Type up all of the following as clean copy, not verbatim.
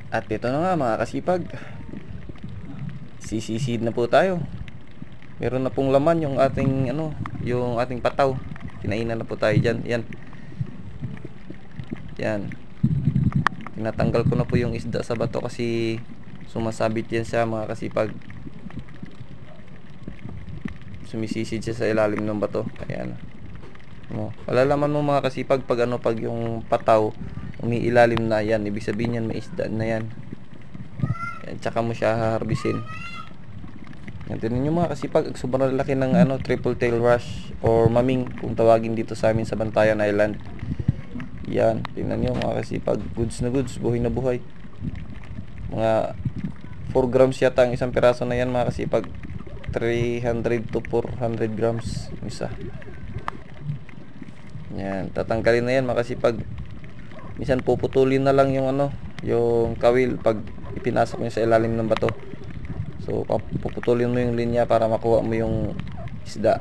At ito na nga mga kasipag, sisisid na po tayo. Meron na pong laman yung ating yung ating pataw. Kinainan na po tayo dyan. Yan. Yan. Tinatanggal ko na po yung isda sa bato kasi sumasabit yan siya mga kasipag. Sumisisid siya sa ilalim ng bato. Ayan. Malalaman mo mga kasipag pag pag yung pataw umiilalim na, yan ibig sabihin yan may isda na yan. Yan, tsaka mo siya haharbisin. Yan, tinan nyo mga kasipag, sobrang laki ng triple tail rush or maming kung tawagin dito sa amin sa Bantayan Island. Yan, tingnan nyo mga kasipag, goods na goods, buhay na buhay. Mga 4 grams yata ang isang piraso na yan mga kasipag. 300 to 400 grams isa. Yan, tatanggalin na yan mga kasipag. Minsan puputulin na lang yung yung kawil pag ipinasok niya sa ilalim ng bato. So puputulin mo yung linya para makuha mo yung isda.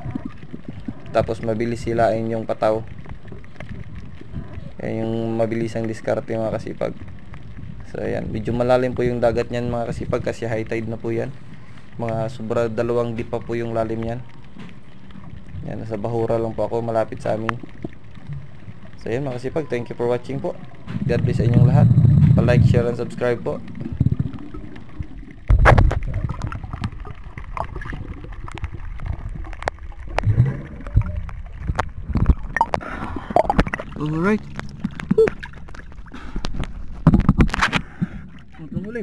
Tapos mabilis hilain yung pataw. Yan yung mabilisang diskarte mga kasipag. So ayan, medyo malalim po yung dagat niyan mga kasipag kasi high tide na po yan. Mga sobra 2 deep pa po yung lalim niyan. Yan, nasa Bahura lang po ako, malapit sa amin. So yun mga kasipag, thank you for watching po. God bless sa inyong lahat. Pa-like, share, and subscribe po. Alright. Ito muli.